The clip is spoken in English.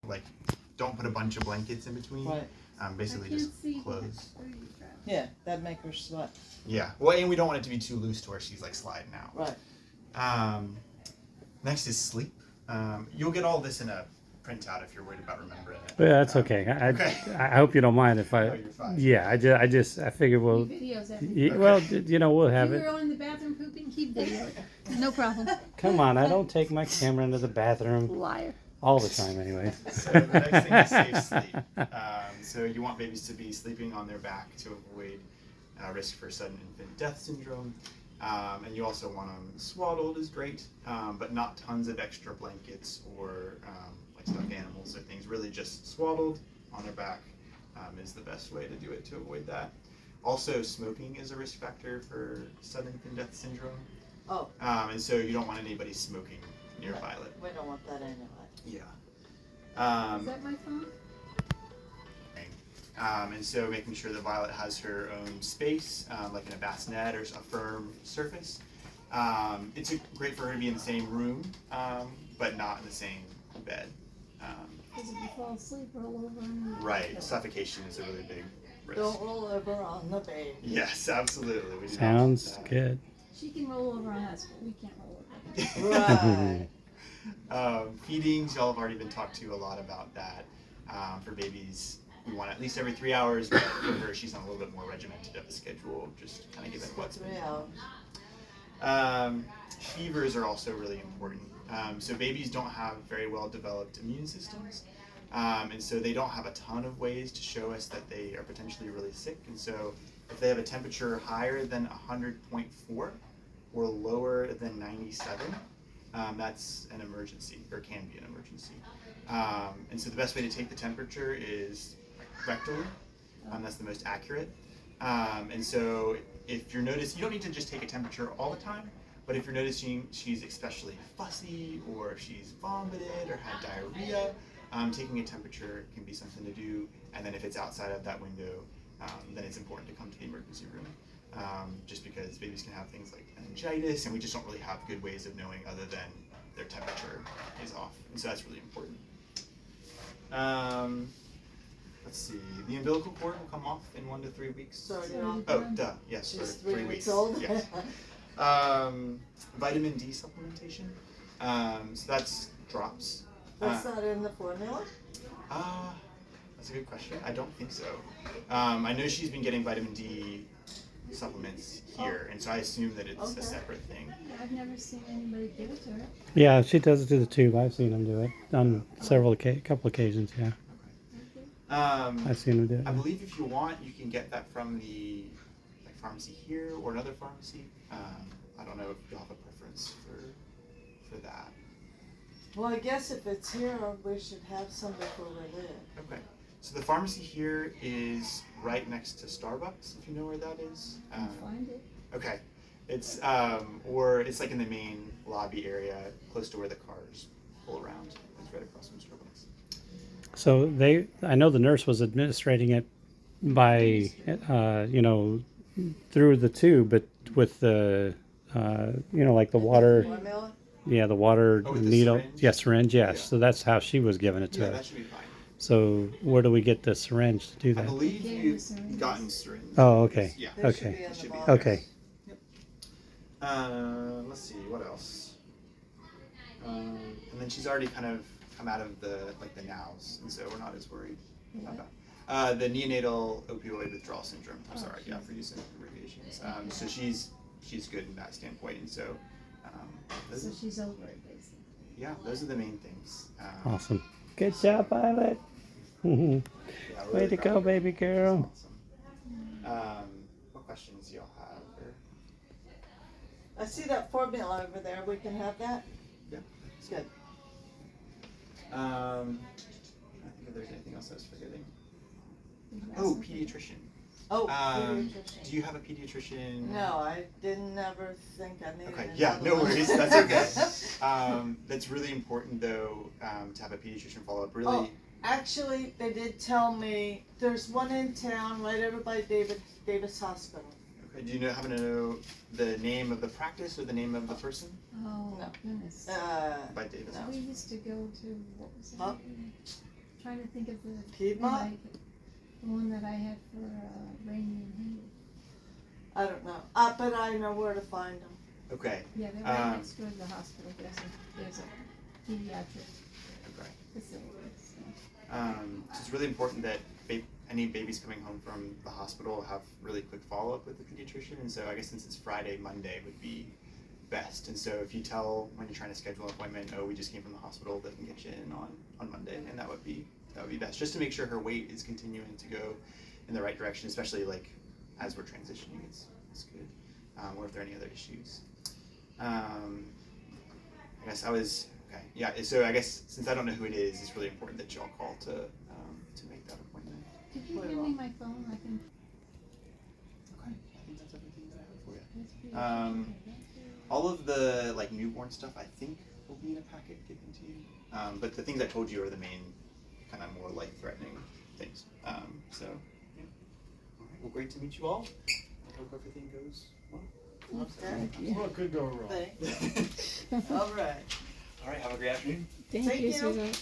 like, don't put a bunch of blankets in between. Right. Basically just close. Yeah, that'd make her sweat. Yeah. Well, and we don't want it to be too loose to where she's like sliding out. Right. Next is sleep. You'll get all this in a printout if you're worried about remembering it. Yeah, that's okay. I hope you don't mind if I. No, you're fine. Yeah, I figured we'll. Videos Well, you know, we'll have you it. were in the bathroom pooping, keep video. No problem. Come on, I don't take my camera into the bathroom Liar. all the time, anyway. So the next thing is safe sleep. So you want babies to be sleeping on their back to avoid risk for sudden infant death syndrome. And you also want them swaddled is great, but not tons of extra blankets or like stuffed animals or things. Really just swaddled on their back is the best way to do it to avoid that. Also, smoking is a risk factor for sudden infant death syndrome. Oh. And so you don't want anybody smoking near Violet. We don't want that anyway. Yeah. Is that my phone? And so making sure that Violet has her own space, like in a bassinet or a firm surface. It's great for her to be in the same room, but not in the same bed. Because if you fall asleep, roll over and... Right, suffocation is a really big risk. Don't roll over on the baby. Yes, absolutely. We do not Sounds want that. good. She can roll over on us, but we can't roll over. Right. Feedings, y'all have already been talked to a lot about that. For babies, we want at least every 3 hours, but for her, she's on a little bit more regimented of a schedule, just kind of given what's been 3 hours. Fevers are also really important. So babies don't have very well developed immune systems, and so they don't have a ton of ways to show us that they are potentially really sick. And so if they have a temperature higher than 100.4 or lower than 97, that's an emergency, or can be an emergency. And so the best way to take the temperature is rectally. That's the most accurate. And so if you're noticing, you don't need to just take a temperature all the time, but if you're noticing she's especially fussy, or if she's vomited or had diarrhea, taking a temperature can be something to do. And then if it's outside of that window, then it's important to come to the emergency room. Just because babies can have things like meningitis, and we just don't really have good ways of knowing other than their temperature is off. And so that's really important. Let's see, the umbilical cord will come off in 1 to 3 weeks. Sorry, no. Oh, duh, yes, She's for 3 weeks. old. Yes. Vitamin D supplementation. So that's drops. That's not in the formula? That's a good question. I don't think so. I know she's been getting vitamin D supplements here, and so I assume that it's a separate thing. I've never seen anybody give it to her. Yeah, she does it to the tube. I've seen them do it on couple occasions. Yeah, I've seen them do it. I believe if you want, you can get that from the pharmacy here or another pharmacy. I don't know if you'll have a preference for that. Well, I guess if it's here, we should have some before we live. Okay. So the pharmacy here is right next to Starbucks, if you know where that is. I'll find it. Okay. It's or it's like in the main lobby area, close to where the cars pull around. It's right across from Starbucks. So I know the nurse was administrating it by, through the tube, but with the, like the water. Formula? Yeah, the water Oh, with the needle. syringe? Yeah, syringe. Yes. Yeah. So that's how she was giving it to Yeah, her. that should be fine. So where do we get the syringe to do I that? believe Gave you've the syringes. gotten syringes. Oh, okay. Yeah. They should Okay. be in It should the be. bottle. Okay. Let's see, what else? And then she's already kind of come out of the nows, and so we're not as worried about that. The neonatal opioid withdrawal syndrome. I'm sorry, yeah, for using abbreviations. So she's good in that standpoint, and so So she's over it, basically. yeah, those are the main things. Awesome. Good job, Violet. Yeah, we're Way really to proud go, of her. baby girl. That's awesome. What questions do y'all have? I see that formula over there. We can have that? Yeah. It's good. I think if there's anything else I was forgetting. Oh, pediatrician. Oh, Do pediatrician. you have a pediatrician? No, I didn't ever think I needed Okay, yeah, another no one. worries, that's okay. That's really important though, to have a pediatrician follow up. Really. Oh, actually, they did tell me there's one in town right over by Davis Hospital. Okay. Do you happen to know the name of the practice or the name of the person? Oh, No. goodness. By Davis. no. We used to go to, what was it? Huh? trying to think of the Piedmont? the one that I had for Rainy and Haley. I don't know, but I know where to find them. Okay. Yeah, they're right next door to the hospital. There's a pediatric Okay. facility. So. So it's really important that any babies coming home from the hospital have really quick follow-up with the pediatrician, and so I guess since it's Friday, Monday would be best. And so if you tell when you're trying to schedule an appointment, oh, we just came from the hospital, they can get you in on Monday, and that would be best, just to make sure her weight is continuing to go in the right direction, especially like as we're transitioning. It's good. Or if there are any other issues. I guess okay. Yeah. So I guess since I don't know who it is, it's really important that y'all call to make that appointment. Could you give me my phone? I can. Okay. I think that's everything that I have for you. That's pretty All of the like newborn stuff I think will be in a packet given to you. But the things I told you are the main kind of more life-threatening things. So yeah. All right. Well, great to meet you all. I hope everything goes well. Okay. What could go wrong? Thanks. All right. All right. Have a great afternoon. Thank Thank you, you. sweetheart.